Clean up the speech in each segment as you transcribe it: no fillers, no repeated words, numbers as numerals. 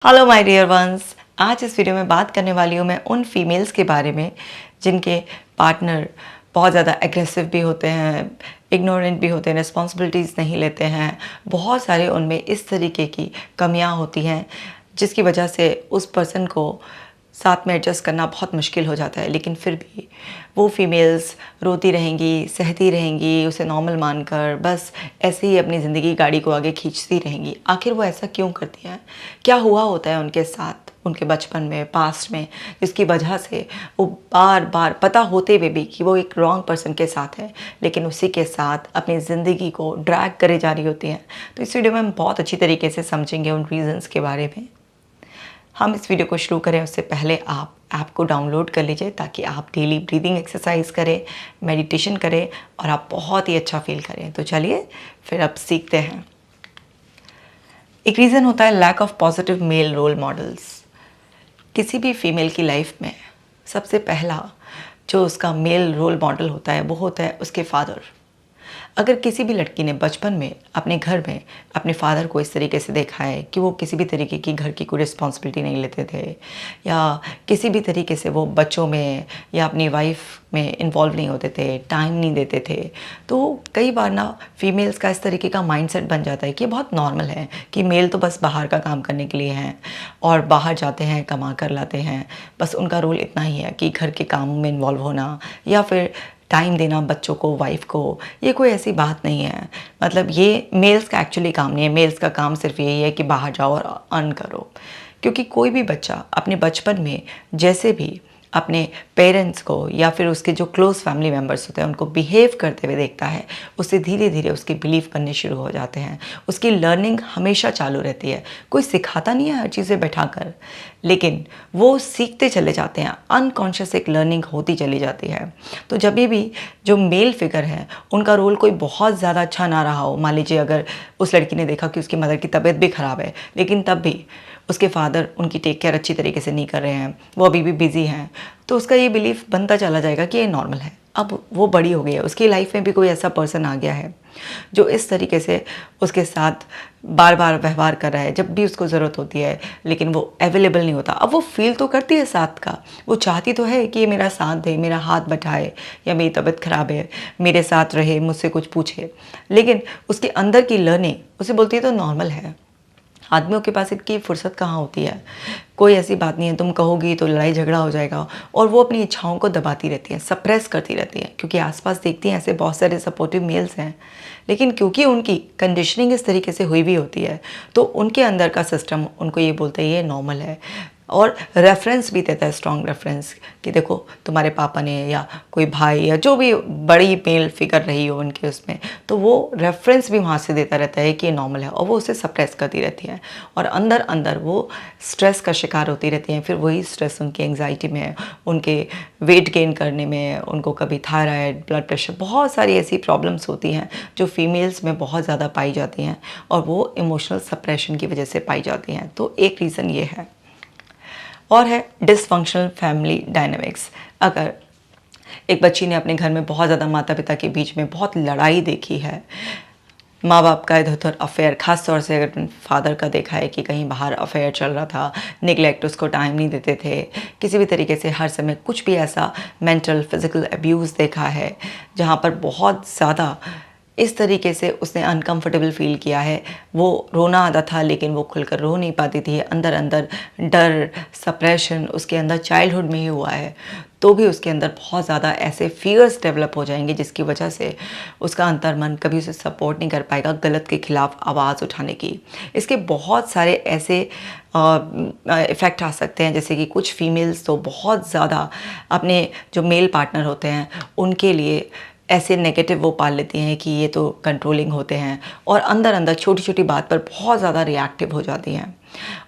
Hello my dear ones. आज इस video में बात करने वाली हूँ मैं उन फीमेल्स के बारे में जिनके पार्टनर बहुत ज़्यादा एग्रेसिव भी होते हैं, इग्नोरेंट भी होते हैं, रिस्पॉन्सिबिलिटीज़ नहीं लेते हैं। बहुत सारे उनमें इस तरीके की कमियाँ होती हैं जिसकी वजह से उस पर्सन को साथ में एडजस्ट करना बहुत मुश्किल हो जाता है। लेकिन फिर भी वो फीमेल्स रोती रहेंगी, सहती रहेंगी, उसे नॉर्मल मानकर बस ऐसे ही अपनी ज़िंदगी गाड़ी को आगे खींचती रहेंगी। आखिर वो ऐसा क्यों करती हैं? क्या हुआ होता है उनके साथ, उनके बचपन में, पास्ट में, जिसकी वजह से वो बार बार पता होते हुए भी कि वो एक रॉन्ग पर्सन के साथ है, लेकिन उसी के साथ अपनी ज़िंदगी को ड्रैग करे जा रही होती हैं। तो इस वीडियो में हम बहुत अच्छी तरीके से समझेंगे उन रीज़न्स के बारे में। हम इस वीडियो को शुरू करें उससे पहले आप ऐप को डाउनलोड कर लीजिए ताकि आप डेली ब्रीदिंग एक्सरसाइज करें, मेडिटेशन करें और आप बहुत ही अच्छा फील करें। तो चलिए फिर अब सीखते हैं। एक रीज़न होता है lack of positive male role models. किसी भी फीमेल की लाइफ में सबसे पहला जो उसका मेल रोल मॉडल होता है वो होता है उसके फादर। अगर किसी भी लड़की ने बचपन में अपने घर में अपने फादर को इस तरीके से देखा है कि वो किसी भी तरीके की घर की कोई रिस्पॉन्सिबिलिटी नहीं लेते थे, या किसी भी तरीके से वो बच्चों में या अपनी वाइफ में इन्वॉल्व नहीं होते थे, टाइम नहीं देते थे, तो कई बार ना फीमेल्स का इस तरीके का माइंडसेट बन जाता है कि ये बहुत नॉर्मल है कि मेल तो बस बाहर का काम करने के लिए हैं और बाहर जाते हैं, कमा कर लाते हैं, बस उनका रोल इतना ही है कि घर के कामों में इन्वॉल्व होना या फिर टाइम देना बच्चों को, वाइफ को। ये कोई ऐसी बात नहीं है। मतलब ये मेल्स का एक्चुअली काम नहीं है। मेल्स का काम सिर्फ यही है कि बाहर जाओ और अर्न करो। क्योंकि कोई भी बच्चा अपने बचपन में जैसे भी अपने पेरेंट्स को या फिर उसके जो क्लोज़ फैमिली मेम्बर्स होते हैं उनको बिहेव करते हुए देखता है, उससे धीरे धीरे उसके बिलीव बनने शुरू हो जाते हैं। उसकी लर्निंग हमेशा चालू रहती है। कोई सिखाता नहीं है हर चीज़ें बैठाकर, लेकिन वो सीखते चले जाते हैं। अनकॉन्शियस एक लर्निंग होती चली जाती है। तो जब भी जो मेल फिगर है उनका रोल कोई बहुत ज़्यादा अच्छा ना रहा हो, मान लीजिए अगर उस लड़की ने देखा कि उसकी मदर की तबीयत भी ख़राब है लेकिन तब भी उसके फादर उनकी टेक केयर अच्छी तरीके से नहीं कर रहे हैं, वो अभी भी बिज़ी हैं, तो उसका ये बिलीफ बनता चला जाएगा कि ये नॉर्मल है। अब वो बड़ी हो गई है, उसकी लाइफ में भी कोई ऐसा पर्सन आ गया है जो इस तरीके से उसके साथ बार बार व्यवहार कर रहा है जब भी उसको ज़रूरत होती है, लेकिन वो अवेलेबल नहीं होता। अब वो फील तो करती है साथ का, वो चाहती तो है कि ये मेरा साथ दे, मेरा हाथ बटाए, या मेरी तबीयत ख़राब है मेरे साथ रहे, मुझसे कुछ पूछे, लेकिन उसके अंदर की लर्निंग उसे बोलती है तो नॉर्मल है। आदमियों के पास इनकी फुर्सत कहाँ होती है? कोई ऐसी बात नहीं है, तुम कहोगी तो लड़ाई झगड़ा हो जाएगा, और वो अपनी इच्छाओं को दबाती रहती हैं, सप्रेस करती रहती हैं, क्योंकि आसपास देखती हैं ऐसे बहुत सारे सपोर्टिव मेल्स हैं, लेकिन क्योंकि उनकी कंडीशनिंग इस तरीके से हुई भी होती है तो उनके अंदर का सिस्टम उनको ये बोलता है ये नॉर्मल है, और रेफरेंस भी देता है, स्ट्रॉन्ग रेफरेंस, कि देखो तुम्हारे पापा ने या कोई भाई या जो भी बड़ी मेल फिगर रही हो उनके उसमें, तो वो रेफरेंस भी वहाँ से देता रहता है कि ये नॉर्मल है, और वो उसे सप्रेस करती रहती है और अंदर अंदर वो स्ट्रेस का शिकार होती रहती हैं। फिर वही स्ट्रेस उनकी एंग्जाइटी में, उनके वेट गेन करने में, उनको कभी थायराइड, ब्लड प्रेशर, बहुत सारी ऐसी प्रॉब्लम्स होती हैं जो फीमेल्स में बहुत ज़्यादा पाई जाती हैं, और वो इमोशनल सप्रेशन की वजह से पाई जाती हैं। तो एक रीज़न ये है। और है डिसफंक्शनल फैमिली डायनामिक्स। अगर एक बच्ची ने अपने घर में बहुत ज़्यादा माता पिता के बीच में बहुत लड़ाई देखी है, माँ बाप का इधर उधर अफेयर, ख़ास तौर से अगर फादर का देखा है कि कहीं बाहर अफेयर चल रहा था, निगलेक्ट, उसको टाइम नहीं देते थे, किसी भी तरीके से हर समय कुछ भी ऐसा मेंटल फिज़िकल अब्यूज़ देखा है जहाँ पर बहुत ज़्यादा इस तरीके से उसने अनकंफर्टेबल फ़ील किया है, वो रोना आता था लेकिन वो खुलकर रो नहीं पाती थी, अंदर अंदर डर, सप्रेशन उसके अंदर चाइल्डहुड में ही हुआ है, तो भी उसके अंदर बहुत ज़्यादा ऐसे फियर्स डेवलप हो जाएंगे जिसकी वजह से उसका अंतर्मन कभी उसे सपोर्ट नहीं कर पाएगा गलत के खिलाफ आवाज़ उठाने की। इसके बहुत सारे ऐसे इफ़ेक्ट आ सकते हैं, जैसे कि कुछ फीमेल्स तो बहुत ज़्यादा अपने जो मेल पार्टनर होते हैं उनके लिए ऐसे नेगेटिव वो पाल लेती हैं कि ये तो कंट्रोलिंग होते हैं, और अंदर अंदर छोटी छोटी बात पर बहुत ज़्यादा रिएक्टिव हो जाती हैं।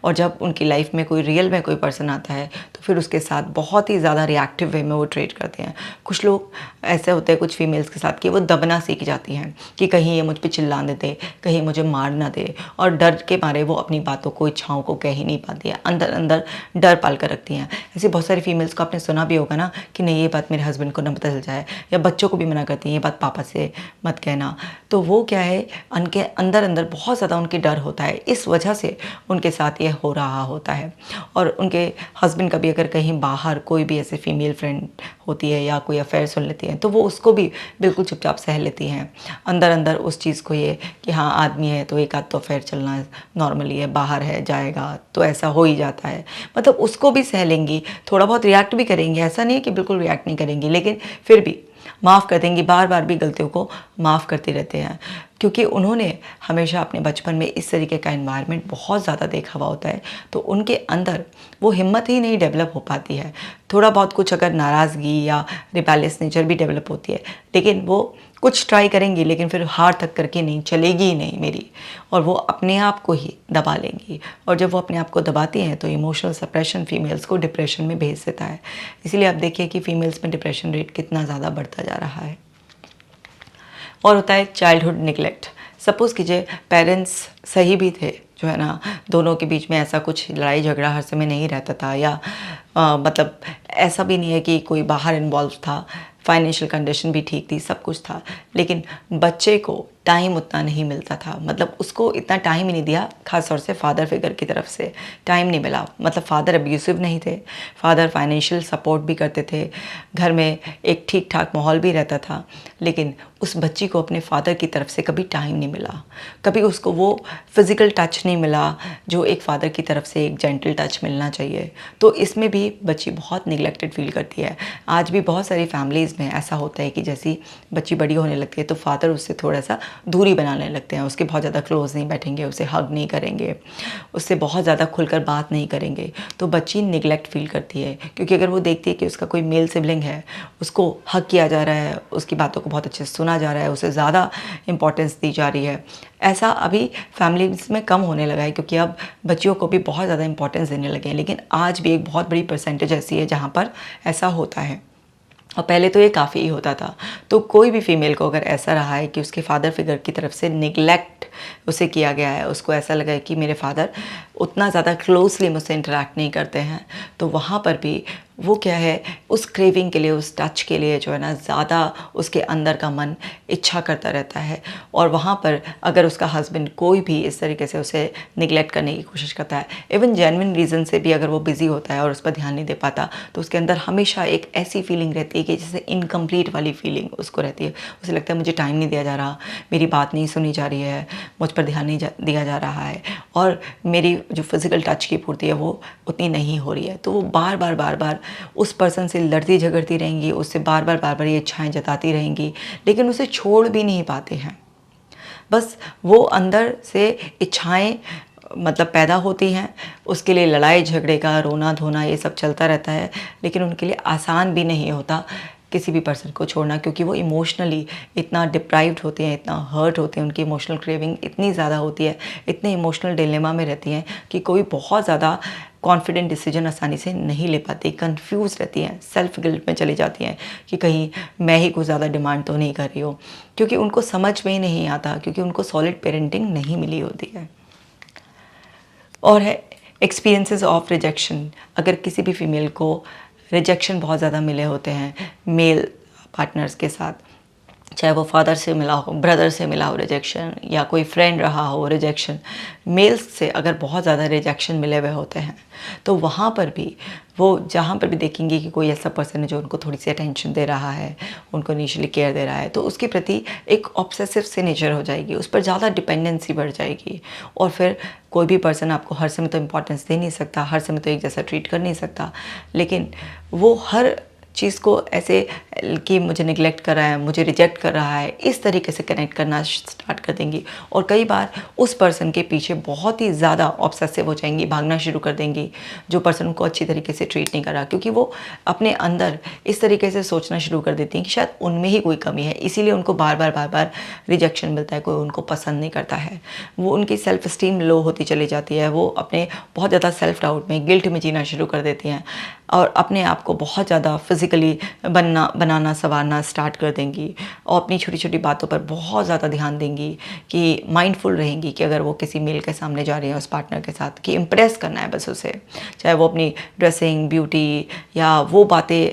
और जब उनकी लाइफ में कोई रियल में कोई पर्सन आता है तो तो फिर उसके साथ बहुत ही ज़्यादा रिएक्टिव वे में वो ट्रीट करते हैं। कुछ लोग ऐसे होते हैं कुछ फीमेल्स के साथ कि वो दबना सीख जाती हैं कि कहीं ये मुझ पे चिल्ला ना दे, कहीं मुझे मार ना दे, और डर के मारे वो अपनी बातों को, इच्छाओं को कह ही नहीं पाती है, अंदर अंदर डर पाल कर रखती हैं। ऐसी बहुत सारी फीमेल्स को आपने सुना भी होगा ना कि नहीं ये बात मेरे हस्बैंड को ना पता चल जाए, या बच्चों को भी मना करती हैं ये बात पापा से मत कहना। तो वो क्या है, उनके अंदर अंदर बहुत ज़्यादा उनके डर होता है, इस वजह से उनके साथ ये हो रहा होता है। और उनके हस्बैंड का भी अगर कहीं बाहर कोई भी ऐसे फीमेल फ्रेंड होती है या कोई अफेयर सुन लेती हैं तो वो उसको भी बिल्कुल चुपचाप सह लेती हैं। अंदर अंदर उस चीज़ को ये कि हाँ आदमी है तो एक आध तो अफेयर चलना नॉर्मली है, बाहर है जाएगा तो ऐसा हो ही जाता है, मतलब उसको भी सह लेंगी, थोड़ा बहुत रिएक्ट भी करेंगी, ऐसा नहीं है कि बिल्कुल रिएक्ट नहीं करेंगी, लेकिन फिर भी माफ़ कर देंगी, बार बार भी गलतियों को माफ़ करते रहते हैं, क्योंकि उन्होंने हमेशा अपने बचपन में इस तरीके का एनवायरनमेंट बहुत ज़्यादा देखा हुआ होता है। तो उनके अंदर वो हिम्मत ही नहीं डेवलप हो पाती है। थोड़ा बहुत कुछ अगर नाराज़गी या रिबेलियस नेचर भी डेवलप होती है, लेकिन वो कुछ ट्राई करेंगी लेकिन फिर हार तक करके नहीं चलेगी ही नहीं मेरी, और वो अपने आप को ही दबा लेंगी। और जब वो अपने आप को दबाती हैं तो इमोशनल सप्रेशन फीमेल्स को डिप्रेशन में भेज देता है। इसीलिए आप देखिए कि फीमेल्स में डिप्रेशन रेट कितना ज़्यादा बढ़ता जा रहा है। और होता है चाइल्डहुड निगलेक्ट। सपोज़ कीजिए पेरेंट्स सही भी थे, जो है ना, दोनों के बीच में ऐसा कुछ लड़ाई झगड़ा हर समय नहीं रहता था, या मतलब ऐसा भी नहीं है कि कोई बाहर इन्वॉल्व था, फाइनेंशियल कंडीशन भी ठीक थी, सब कुछ था, लेकिन बच्चे को टाइम उतना नहीं मिलता था, मतलब उसको इतना टाइम ही नहीं दिया, खास तौर से फादर फिगर की तरफ से टाइम नहीं मिला। मतलब फादर अब्यूसिव नहीं थे, फादर फाइनेंशियल सपोर्ट भी करते थे, घर में एक ठीक ठाक माहौल भी रहता था, लेकिन उस बच्ची को अपने फादर की तरफ से कभी टाइम नहीं मिला, कभी उसको वो फिज़िकल टच नहीं मिला जो एक फादर की तरफ से एक जेंटल टच मिलना चाहिए। तो इसमें भी बच्ची बहुत निगलेक्टेड फील करती है। आज भी बहुत सारी फैमिलीज़ में ऐसा होता है कि जैसी बच्ची बड़ी होने लगती है तो फादर उससे थोड़ा सा दूरी बनाने लगते हैं, उसके बहुत ज़्यादा क्लोज नहीं बैठेंगे, उसे हग नहीं करेंगे, उससे बहुत ज़्यादा खुलकर बात नहीं करेंगे, तो बच्ची निगलेक्ट फील करती है। क्योंकि अगर वो देखती है कि उसका कोई मेल सिबलिंग है, उसको हग किया जा रहा है, उसकी बातों को बहुत अच्छे से सुना जा रहा है, उसे ज़्यादा इंपॉर्टेंस दी जा रही है, ऐसा अभी फैमिलीज में कम होने लगा है, क्योंकि अब बच्चियों को भी बहुत ज़्यादा इंपॉर्टेंस देने लगे हैं। लेकिन आज भी एक बहुत बड़ी परसेंटेज ऐसी है जहाँ पर ऐसा होता है, और पहले तो ये काफ़ी ही होता था। तो कोई भी फीमेल को अगर ऐसा रहा है कि उसके फादर फिगर की तरफ से निगलेक्ट उसे किया गया है, उसको ऐसा लगा है कि मेरे फादर उतना ज़्यादा क्लोजली मुझसे इंटरेक्ट नहीं करते हैं, तो वहाँ पर भी वो क्या है, उस क्रेविंग के लिए, उस टच के लिए जो है ना, ज़्यादा उसके अंदर का मन इच्छा करता रहता है। और वहाँ पर अगर उसका हस्बैंड कोई भी इस तरीके से उसे निगलेक्ट करने की कोशिश करता है, इवन जेन्युइन रीज़न से भी, अगर वो बिज़ी होता है और उस पर ध्यान नहीं दे पाता, तो उसके अंदर हमेशा एक ऐसी फीलिंग रहती है कि जैसे इनकम्प्लीट वाली फीलिंग उसको रहती है। उसे लगता है मुझे टाइम नहीं दिया जा रहा, मेरी बात नहीं सुनी जा रही है, मुझ पर ध्यान नहीं दिया जा रहा है, और मेरी जो फिज़िकल टच की पूर्ति है वो उतनी नहीं हो रही है। तो वो बार बार उस पर्सन से लड़ती झगड़ती रहेंगी, उससे बार बार ये इच्छाएं जताती रहेंगी, लेकिन उसे छोड़ भी नहीं पाते हैं। बस वो अंदर से इच्छाएं मतलब पैदा होती हैं, उसके लिए लड़ाई झगड़े का रोना धोना ये सब चलता रहता है, लेकिन उनके लिए आसान भी नहीं होता किसी भी पर्सन को छोड़ना, क्योंकि वो इमोशनली इतना डिप्राइव्ड होते हैं, इतना हर्ट होते हैं, उनकी इमोशनल क्रेविंग इतनी ज़्यादा होती है, इतने इमोशनल डिलेमा में रहती हैं कि कोई बहुत ज़्यादा कॉन्फिडेंट डिसीजन आसानी से नहीं ले पाती, कंफ्यूज रहती हैं, सेल्फ गिल्ट में चली जाती हैं कि कहीं मैं ही कुछ ज़्यादा डिमांड तो नहीं कर रही हूँ, क्योंकि उनको समझ में ही नहीं आता, क्योंकि उनको सॉलिड पेरेंटिंग नहीं मिली होती है। और है एक्सपीरियंसेस ऑफ रिजेक्शन। अगर किसी भी फीमेल को रिजेक्शन बहुत ज़्यादा मिले होते हैं मेल पार्टनर्स के साथ, चाहे वो फादर से मिला हो, ब्रदर से मिला हो रिजेक्शन, या कोई फ्रेंड रहा हो रिजेक्शन, मेल्स से अगर बहुत ज़्यादा रिजेक्शन मिले हुए होते हैं, तो वहाँ पर भी वो जहाँ पर भी देखेंगे कि कोई ऐसा पर्सन है जो उनको थोड़ी सी अटेंशन दे रहा है, उनको इनिशियली केयर दे रहा है, तो उसके प्रति एक ऑब्सेसिव सी नेचर हो जाएगी, उस पर ज़्यादा डिपेंडेंसी बढ़ जाएगी। और फिर कोई भी पर्सन आपको हर समय तो इम्पोर्टेंस दे नहीं सकता, हर समय तो एक जैसा ट्रीट कर नहीं सकता, लेकिन वो हर चीज़ को ऐसे कि मुझे निगलेक्ट कर रहा है, मुझे रिजेक्ट कर रहा है, इस तरीके से कनेक्ट करना स्टार्ट कर देंगी। और कई बार उस पर्सन के पीछे बहुत ही ज़्यादा ऑब्सेसिव हो जाएंगी, भागना शुरू कर देंगी, जो पर्सन उनको अच्छी तरीके से ट्रीट नहीं कर रहा, क्योंकि वो अपने अंदर इस तरीके से सोचना शुरू कर देती हैं कि शायद उनमें ही कोई कमी है, इसीलिए उनको बार बार रिजेक्शन मिलता है, कोई उनको पसंद नहीं करता है। वो उनकी सेल्फ स्टीम लो होती चली जाती है, वो अपने बहुत ज़्यादा सेल्फ डाउट में, गिल्ट में जीना शुरू कर देती हैं। और अपने आप को बहुत ज़्यादा फिज़िकली बनाना संवारना स्टार्ट कर देंगी और अपनी छोटी छोटी बातों पर बहुत ज़्यादा ध्यान देंगी कि माइंडफुल रहेंगी कि अगर वो किसी मेल के सामने जा रही है उस पार्टनर के साथ कि इम्प्रेस करना है बस उसे, चाहे वो अपनी ड्रेसिंग, ब्यूटी या वो बातें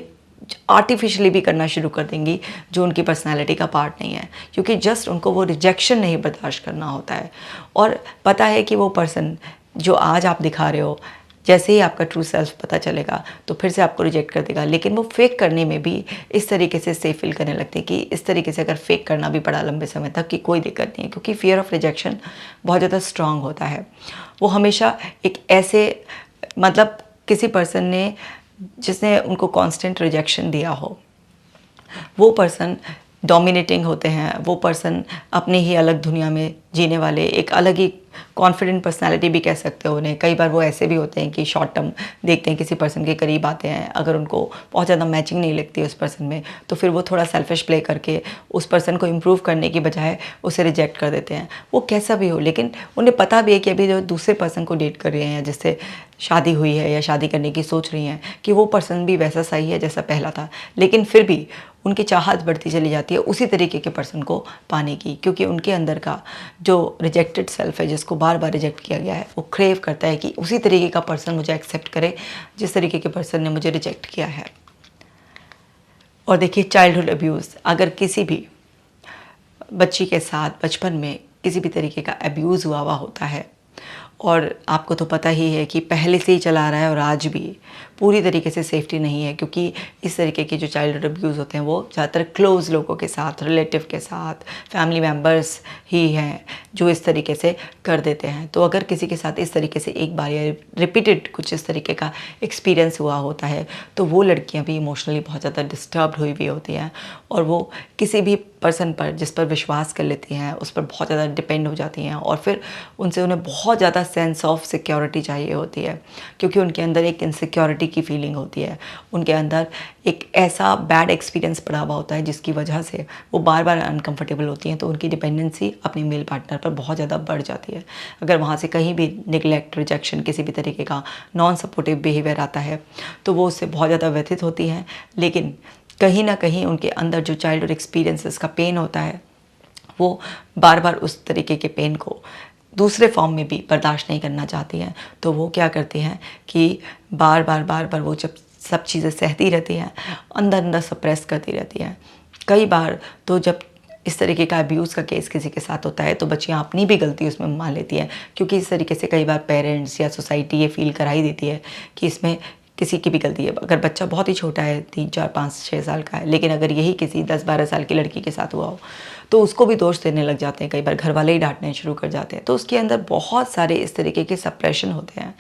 आर्टिफिशियली भी करना शुरू कर देंगी जो उनकी पर्सनालिटी का पार्ट नहीं है, क्योंकि जस्ट उनको वो रिजेक्शन नहीं बर्दाश्त करना होता है। और पता है कि वो पर्सन जो आज आप दिखा रहे हो, जैसे ही आपका ट्रू सेल्फ पता चलेगा तो फिर से आपको रिजेक्ट कर देगा। लेकिन वो फेक करने में भी इस तरीके से सेफ फील करने लगते हैं कि इस तरीके से अगर फेक करना भी पड़ा लंबे समय तक कि कोई दिक्कत नहीं है, क्योंकि फियर ऑफ रिजेक्शन बहुत ज़्यादा स्ट्रांग होता है। वो हमेशा एक ऐसे मतलब किसी पर्सन ने जिसने उनको कांस्टेंट रिजेक्शन दिया हो, वो पर्सन डोमिनेटिंग होते हैं, वो पर्सन अपनी ही अलग दुनिया में जीने वाले, एक अलग ही कॉन्फिडेंट पर्सनालिटी भी कह सकते हो उन्हें। कई बार वो ऐसे भी होते हैं कि शॉर्ट टर्म देखते हैं किसी पर्सन के करीब आते हैं, अगर उनको बहुत ज़्यादा मैचिंग नहीं लगती उस पर्सन में तो फिर वो थोड़ा सेल्फिश प्ले करके उस पर्सन को इम्प्रूव करने की बजाय उसे रिजेक्ट कर देते हैं। वो कैसा भी हो, लेकिन उन्हें पता भी है कि अभी जो दूसरे पर्सन को डेट कर रहे हैं या जिससे शादी हुई है या शादी करने की सोच रही हैं कि वो पर्सन भी वैसा सही है जैसा पहला था, लेकिन फिर भी उनकी चाहत बढ़ती चली जाती है उसी तरीके के पर्सन को पाने की, क्योंकि उनके अंदर का जो रिजेक्टेड सेल्फ है जिसको बार बार रिजेक्ट किया गया है वो क्रेव करता है कि उसी तरीके का पर्सन मुझे एक्सेप्ट करे जिस तरीके के पर्सन ने मुझे रिजेक्ट किया है। और देखिए, चाइल्डहुड अब्यूज़, अगर किसी भी बच्ची के साथ बचपन में किसी भी तरीके का अब्यूज़ हुआ होता है और आपको तो पता ही है कि पहले से ही चला रहा है और आज भी पूरी तरीके से सेफ्टी नहीं है, क्योंकि इस तरीके के जो चाइल्डहुड अब्यूज़ होते हैं वो ज़्यादातर क्लोज़ लोगों के साथ, रिलेटिव के साथ, फैमिली मेम्बर्स ही हैं जो इस तरीके से कर देते हैं। तो अगर किसी के साथ इस तरीके से एक बार या रिपीटेड कुछ इस तरीके का एक्सपीरियंस हुआ होता है तो वो लड़कियां भी इमोशनली बहुत ज़्यादा डिस्टर्ब्ड हुई होती हैं और वो किसी भी पर्सन पर जिस पर विश्वास कर लेती हैं उस पर बहुत ज़्यादा डिपेंड हो जाती हैं और फिर उन्हें बहुत ज़्यादा सेंस ऑफ सिक्योरिटी चाहिए होती है, क्योंकि उनके अंदर एक इनसिक्योरिटी की फीलिंग होती है, उनके अंदर एक ऐसा बैड एक्सपीरियंस पड़ा हुआ होता है जिसकी वजह से वो बार बार अनकंफर्टेबल होती हैं। तो उनकी डिपेंडेंसी अपने मेल पार्टनर पर बहुत ज़्यादा बढ़ जाती है। अगर वहाँ से कहीं भी निगलेक्ट, रिजेक्शन, किसी भी तरीके का नॉन सपोर्टिव बिहेवियर आता है तो वो उससे बहुत ज़्यादा व्यथित होती हैं, लेकिन कहीं ना कहीं उनके अंदर जो चाइल्डहुड एक्सपीरियंसेस का पेन होता है वो बार बार उस तरीके के पेन को दूसरे फॉर्म में भी बर्दाश्त नहीं करना चाहती हैं। तो वो क्या करती हैं कि बार बार वो जब सब चीज़ें सहती रहती हैं, अंदर अंदर सप्रेस करती रहती हैं। कई बार तो जब इस तरीके का अब्यूज़ का केस किसी के साथ होता है तो बच्चियाँ अपनी भी गलती उसमें मान लेती हैं, क्योंकि इस तरीके से कई बार पेरेंट्स या सोसाइटी ये फील कराई देती है कि इसमें किसी की भी गलती है। अगर बच्चा बहुत ही छोटा है, 3, 4, 5, 6 साल का है, लेकिन अगर यही किसी 10, 12 साल की लड़की के साथ हुआ हो तो उसको भी दोष देने लग जाते हैं। कई बार घर वाले ही डांटने शुरू कर जाते हैं। तो उसके अंदर बहुत सारे इस तरीके के सप्रेशन होते हैं,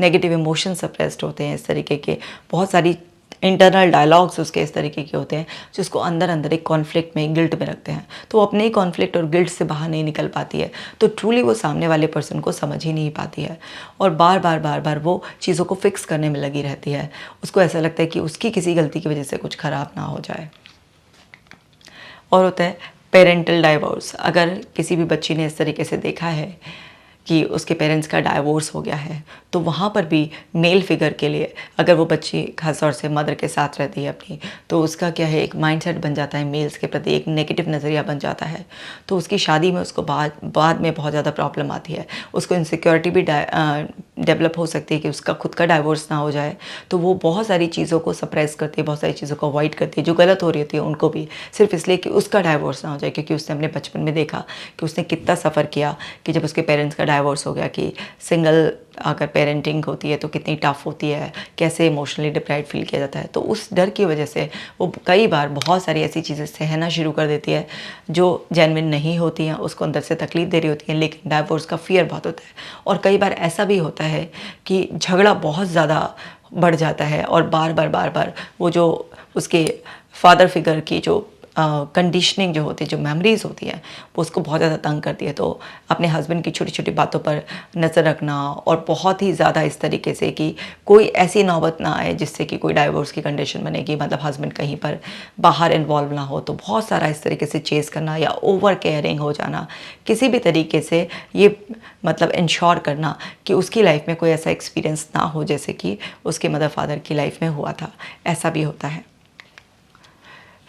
नेगेटिव इमोशन सप्रेस्ड होते हैं, इस तरीके के बहुत सारी इंटरनल डायलॉग्स उसके इस तरीके के होते हैं जिसको अंदर अंदर एक कॉन्फ्लिक्ट में, गिल्ट में रखते हैं। तो वो अपने ही कॉन्फ्लिक्ट और गिल्ट से बाहर नहीं निकल पाती है, तो ट्रूली वो सामने वाले पर्सन को समझ ही नहीं पाती है और बार बार वो चीज़ों को फिक्स करने में लगी रहती है। उसको ऐसा लगता है कि उसकी किसी गलती की वजह से कुछ ख़राब ना हो जाए। और होता है पेरेंटल डाइवोर्स। अगर किसी भी बच्ची ने इस तरीके से देखा है कि उसके पेरेंट्स का डाइवोर्स हो गया है तो वहाँ पर भी मेल फिगर के लिए, अगर वो बच्ची खास तौर से मदर के साथ रहती है अपनी, तो उसका क्या है, एक माइंडसेट बन जाता है मेल्स के प्रति, एक नेगेटिव नज़रिया बन जाता है। तो उसकी शादी में उसको बाद में बहुत ज़्यादा प्रॉब्लम आती है। उसको इनसिक्योरिटी भी डेवलप हो सकती है कि उसका खुद का डाइवोर्स ना हो जाए। तो वो बहुत सारी चीज़ों को सप्रेस करती है, बहुत सारी चीज़ों को अवॉइड करती है जो गलत हो रही होती है उनको भी, सिर्फ इसलिए कि उसका डाइवोर्स ना हो जाए, क्योंकि उसने अपने बचपन में देखा कि उसने कितना सफ़र किया कि जब उसके पेरेंट्स का डाइवोर्स हो गया, कि सिंगल अगर पेरेंटिंग होती है तो कितनी टफ होती है, कैसे इमोशनली डिप्राइव्ड फील किया जाता है। तो उस डर की वजह से वो कई बार बहुत सारी ऐसी चीज़ें सहना शुरू कर देती है जो जेन्युइन नहीं होती हैं, उसको अंदर से तकलीफ दे रही होती हैं, लेकिन डाइवोर्स का फियर बहुत होता है। और कई बार ऐसा भी होता है कि झगड़ा बहुत ज़्यादा बढ़ जाता है और बार बार वो जो उसके फादर फिगर की जो कंडीशनिंग जो होती है, जो मेमोरीज होती है, वो उसको बहुत ज़्यादा तंग करती है। तो अपने हस्बैंड की छोटी छोटी बातों पर नज़र रखना और बहुत ही ज़्यादा इस तरीके से कि कोई ऐसी नौबत ना आए जिससे कि कोई डाइवोर्स की कंडीशन बनेगी, मतलब हस्बैंड कहीं पर बाहर इन्वॉल्व ना हो। तो बहुत सारा इस तरीके से चेज़ करना या ओवर केयरिंग हो जाना, किसी भी तरीके से ये मतलब इंश्योर करना कि उसकी लाइफ में कोई ऐसा एक्सपीरियंस ना हो जैसे कि उसके मदर फादर की लाइफ में हुआ था। ऐसा भी होता है।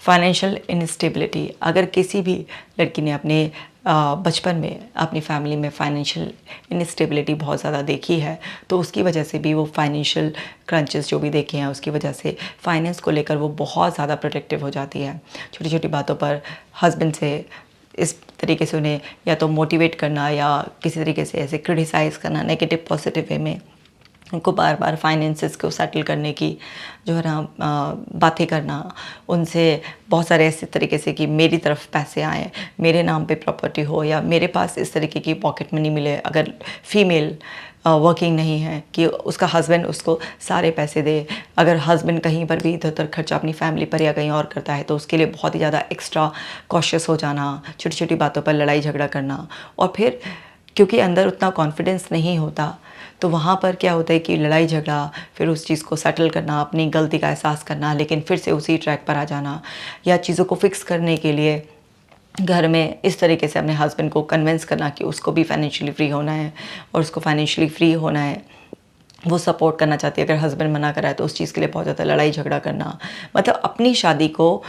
फाइनेंशियल इनस्टेबिलिटी, अगर किसी भी लड़की ने अपने बचपन में अपनी फैमिली में फाइनेंशियल इनस्टेबिलिटी बहुत ज़्यादा देखी है, तो उसकी वजह से भी वो फाइनेंशियल क्रंचेस जो भी देखे हैं, उसकी वजह से फाइनेंस को लेकर वो बहुत ज़्यादा प्रोटेक्टिव हो जाती है। छोटी छोटी बातों पर हस्बैंड से इस तरीके से उन्हें या तो मोटिवेट करना या किसी तरीके से ऐसे क्रिटिसाइज़ करना नेगेटिव पॉजिटिव वे में, उनको बार बार फाइनेंसेस को सेटल करने की जो है ना बातें करना, उनसे बहुत सारे ऐसे तरीके से कि मेरी तरफ पैसे आएँ, मेरे नाम पे प्रॉपर्टी हो, या मेरे पास इस तरीके की पॉकेट मनी मिले। अगर फीमेल वर्किंग नहीं है कि उसका हस्बैंड उसको सारे पैसे दे। अगर हस्बैंड कहीं पर भी इधर उधर खर्चा अपनी फैमिली पर या कहीं और करता है तो उसके लिए बहुत ही ज़्यादा एक्स्ट्रा कॉशियस हो जाना, छोटी छोटी बातों पर लड़ाई झगड़ा करना। और फिर क्योंकि अंदर उतना कॉन्फिडेंस नहीं होता, तो वहाँ पर क्या होता है कि लड़ाई झगड़ा, फिर उस चीज़ को सेटल करना, अपनी गलती का एहसास करना, लेकिन फिर से उसी ट्रैक पर आ जाना, या चीज़ों को फिक्स करने के लिए घर में इस तरीके से अपने हस्बैंड को कन्विंस करना कि उसको भी फाइनेंशियली फ्री होना है और उसको फाइनेंशियली फ्री होना है, वो सपोर्ट करना चाहती है। अगर हस्बैंड मना करा है तो उस चीज़ के लिए बहुत ज़्यादा लड़ाई झगड़ा करना, मतलब अपनी शादी को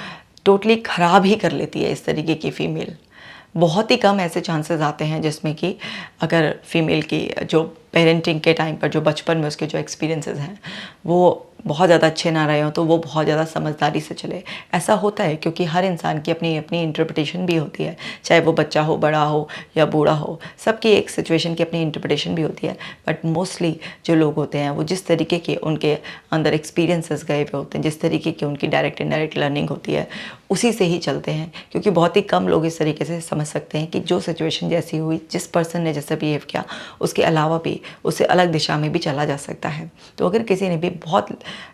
टोटली ख़राब ही कर लेती है इस तरीके की फ़ीमेल। बहुत ही कम ऐसे चांसेस आते हैं जिसमें कि अगर फीमेल की जो पेरेंटिंग के टाइम पर जो बचपन में उसके जो एक्सपीरियंसेस हैं वो बहुत ज़्यादा अच्छे ना रहे हों, तो वो बहुत ज़्यादा समझदारी से चले। ऐसा होता है क्योंकि हर इंसान की अपनी अपनी इंटरप्रिटेशन भी होती है, चाहे वो बच्चा हो, बड़ा हो या बूढ़ा हो, सबकी एक सिचुएशन की अपनी इंटरप्रिटेशन भी होती है। बट मोस्टली जो लोग होते हैं वो जिस तरीके के उनके अंदर एक्सपीरियंसेस गए हुए होते हैं, जिस तरीके की उनकी डायरेक्ट इनडायरेक्ट लर्निंग होती है, उसी से ही चलते हैं। क्योंकि बहुत ही कम लोग इस तरीके से समझ सकते हैं कि जो सिचुएशन जैसी हुई, जिस पर्सन ने जैसा बिहेव किया, उसके अलावा भी उससे अलग दिशा में भी चला जा सकता है। तो अगर किसी ने भी बहुत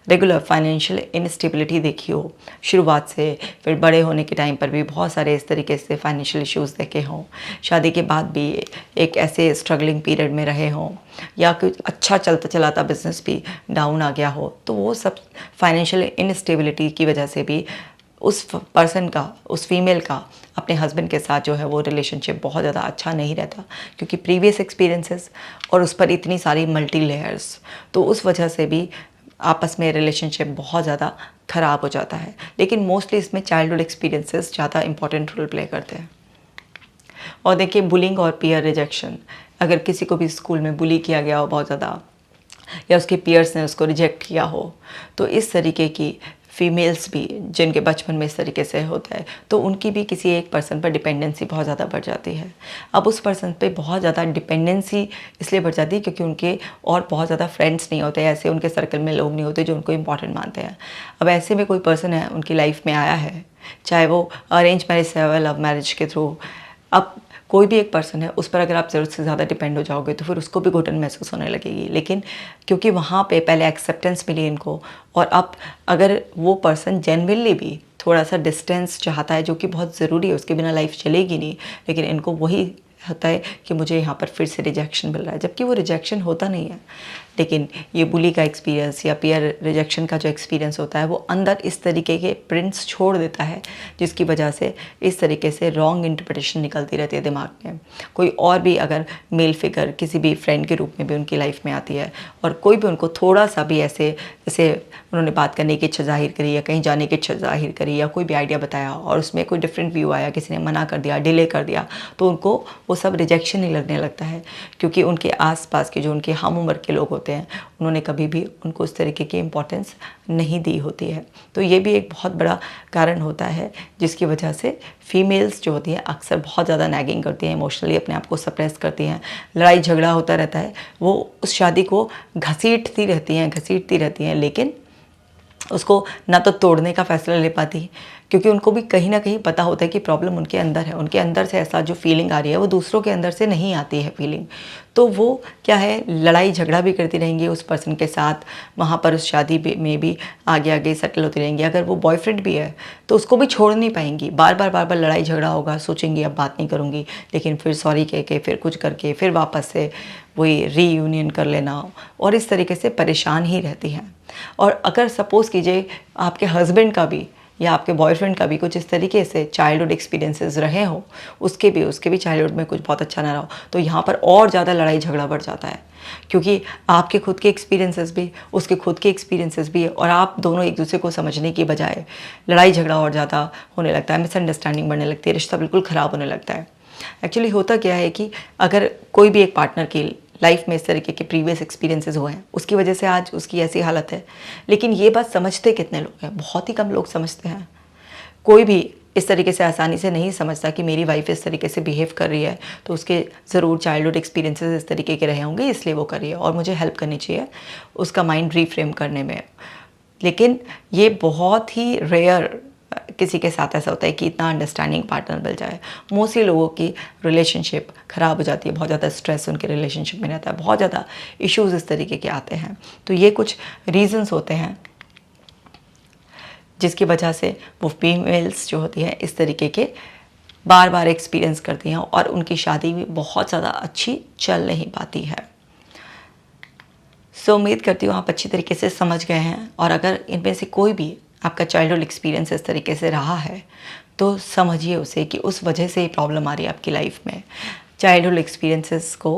रेगुलर फाइनेंशियल इनस्टेबिलिटी देखी हो शुरुआत से, फिर बड़े होने के टाइम पर भी बहुत सारे इस तरीके से फाइनेंशियल इश्यूज़ देखे हों, शादी के बाद भी एक ऐसे स्ट्रगलिंग पीरियड में रहे हों, या कुछ अच्छा चलता चलाता बिजनेस भी डाउन आ गया हो, तो वो सब फाइनेंशियल इनस्टेबिलिटी की वजह से भी उस पर्सन का, उस फीमेल का अपने हस्बैंड के साथ जो है वो रिलेशनशिप बहुत ज़्यादा अच्छा नहीं रहता, क्योंकि प्रीवियस एक्सपीरियंसेस और उस पर इतनी सारी मल्टी लेयर्स, तो उस वजह से भी आपस में रिलेशनशिप बहुत ज़्यादा ख़राब हो जाता है। लेकिन मोस्टली इसमें चाइल्डहुड एक्सपीरियंसेस ज़्यादा इंपॉर्टेंट रोल प्ले करते हैं। और देखिए, बुलिंग और पीयर रिजेक्शन, अगर किसी को भी स्कूल में बुली किया गया हो बहुत ज़्यादा, या उसके पीयर्स ने उसको रिजेक्ट किया हो, तो इस तरीके की फीमेल्स भी जिनके बचपन में इस तरीके से होता है, तो उनकी भी किसी एक पर्सन पर डिपेंडेंसी बहुत ज़्यादा बढ़ जाती है। अब उस पर्सन पे बहुत ज़्यादा डिपेंडेंसी इसलिए बढ़ जाती है क्योंकि उनके और बहुत ज़्यादा फ्रेंड्स नहीं होते, ऐसे उनके सर्कल में लोग नहीं होते जो उनको इम्पॉर्टेंट मानते हैं। अब ऐसे में कोई पर्सन है उनकी लाइफ में आया है, चाहे वो अरेंज मैरिज से या लव मैरिज के थ्रू, अब कोई भी एक पर्सन है उस पर अगर आप ज़रूरत से ज़्यादा डिपेंड हो जाओगे तो फिर उसको भी घुटन महसूस होने लगेगी। लेकिन क्योंकि वहाँ पे पहले एक्सेप्टेंस मिली इनको, और अब अगर वो पर्सन जेन्युइनली भी थोड़ा सा डिस्टेंस चाहता है, जो कि बहुत ज़रूरी है, उसके बिना लाइफ चलेगी नहीं, लेकिन इनको वही होता है कि मुझे यहाँ पर फिर से रिजेक्शन मिल रहा है, जबकि वो रिजेक्शन होता नहीं है। लेकिन ये बुली का एक्सपीरियंस या पीयर रिजेक्शन का जो एक्सपीरियंस होता है वो अंदर इस तरीके के प्रिंट्स छोड़ देता है, जिसकी वजह से इस तरीके से रॉन्ग इंटरप्रिटेशन निकलती रहती है दिमाग में। कोई और भी अगर मेल फिगर किसी भी फ्रेंड के रूप में भी उनकी लाइफ में आती है, और कोई भी उनको थोड़ा सा भी ऐसे, जैसे उन्होंने बात करने की इच्छा जाहिर करी या कहीं जाने की इच्छा जाहिर करी या कोई भी आइडिया बताया और उसमें कोई डिफरेंट व्यू आया, किसी ने मना कर दिया, डिले कर दिया, तो उनको वो सब रिजेक्शन ही लगने लगता है। क्योंकि उनके आसपास के जो उनके हम उम्र के लोग होते हैं, उन्होंने कभी भी उनको उस तरीके की इम्पोर्टेंस नहीं दी होती है। तो ये भी एक बहुत बड़ा कारण होता है जिसकी वजह से फीमेल्स जो होती हैं अक्सर बहुत ज़्यादा नैगिंग करती हैं, इमोशनली अपने आप को सप्रेस करती हैं, लड़ाई झगड़ा होता रहता है, वो उस शादी को घसीटती रहती हैं, लेकिन उसको ना तो तोड़ने का फ़ैसला ले पाती, क्योंकि उनको भी कहीं ना कहीं पता होता है कि प्रॉब्लम उनके अंदर है, उनके अंदर से ऐसा जो फीलिंग आ रही है वो दूसरों के अंदर से नहीं आती है फीलिंग। तो वो क्या है, लड़ाई झगड़ा भी करती रहेंगी उस पर्सन के साथ, वहाँ पर उस शादी में भी आगे आगे सेटल होती रहेंगी। अगर वो बॉयफ्रेंड भी है तो उसको भी छोड़ नहीं पाएंगी, बार बार लड़ाई झगड़ा होगा, सोचेंगी अब बात नहीं करूँगी, लेकिन फिर सॉरी कह के फिर कुछ करके फिर वापस से वही रीयूनियन कर लेना, और इस तरीके से परेशान ही रहती हैं। और अगर सपोज़ कीजिए आपके हस्बैंड का भी या आपके बॉयफ्रेंड का भी कुछ इस तरीके से चाइल्डहुड एक्सपीरियंसेस रहे हो, उसके भी चाइल्डहुड में कुछ बहुत अच्छा ना रहा हो, तो यहाँ पर और ज़्यादा लड़ाई झगड़ा बढ़ जाता है, क्योंकि आपके खुद के एक्सपीरियंसेस भी, उसके खुद के एक्सपीरियंसेस भी है, और आप दोनों एक दूसरे को समझने की बजाय लड़ाई झगड़ा और ज़्यादा होने लगता है, मिसअंडरस्टैंडिंग बढ़ने लगती है, रिश्ता बिल्कुल ख़राब होने लगता है। एक्चुअली होता क्या है कि अगर कोई भी एक पार्टनर की लाइफ में इस तरीके के प्रीवियस एक्सपीरियंसेस हुए हैं, उसकी वजह से आज उसकी ऐसी हालत है, लेकिन ये बात समझते कितने लोग हैं? बहुत ही कम लोग समझते हैं। कोई भी इस तरीके से आसानी से नहीं समझता कि मेरी वाइफ इस तरीके से बिहेव कर रही है तो उसके ज़रूर चाइल्डहुड एक्सपीरियंसेस इस तरीके के रहे होंगे, इसलिए वो कर रही है और मुझे हेल्प करनी चाहिए उसका माइंड रीफ्रेम करने में। लेकिन ये बहुत ही रेयर किसी के साथ ऐसा होता है कि इतना अंडरस्टैंडिंग पार्टनर मिल जाए। मोस्टली लोगों की रिलेशनशिप ख़राब हो जाती है, बहुत ज़्यादा स्ट्रेस उनके रिलेशनशिप में रहता है, बहुत ज़्यादा इश्यूज़ इस तरीके के आते हैं। तो ये कुछ रीज़न्स होते हैं जिसकी वजह से वो फीमेल्स जो होती हैं इस तरीके के बार बार एक्सपीरियंस करती हैं और उनकी शादी भी बहुत ज़्यादा अच्छी चल नहीं पाती है। सो उम्मीद करती हूँ आप अच्छी तरीके से समझ गए हैं, और अगर इनमें से कोई भी आपका चाइल्डहुड एक्सपीरियंस इस तरीके से रहा है तो समझिए उसे कि उस वजह से ये प्रॉब्लम आ रही है आपकी लाइफ में। चाइल्डहुड एक्सपीरियंसेस को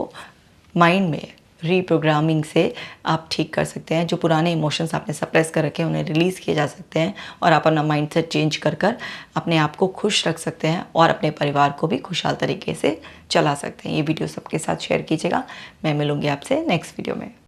माइंड में रीप्रोग्रामिंग से आप ठीक कर सकते हैं। जो पुराने इमोशंस आपने सप्रेस कर रखे हैं उन्हें रिलीज़ किए जा सकते हैं, और आप अपना माइंडसेट चेंज कर कर अपने आप को खुश रख सकते हैं और अपने परिवार को भी खुशहाल तरीके से चला सकते हैं। ये वीडियो सबके साथ शेयर कीजिएगा। मैं मिलूँगी आपसे नेक्स्ट वीडियो में।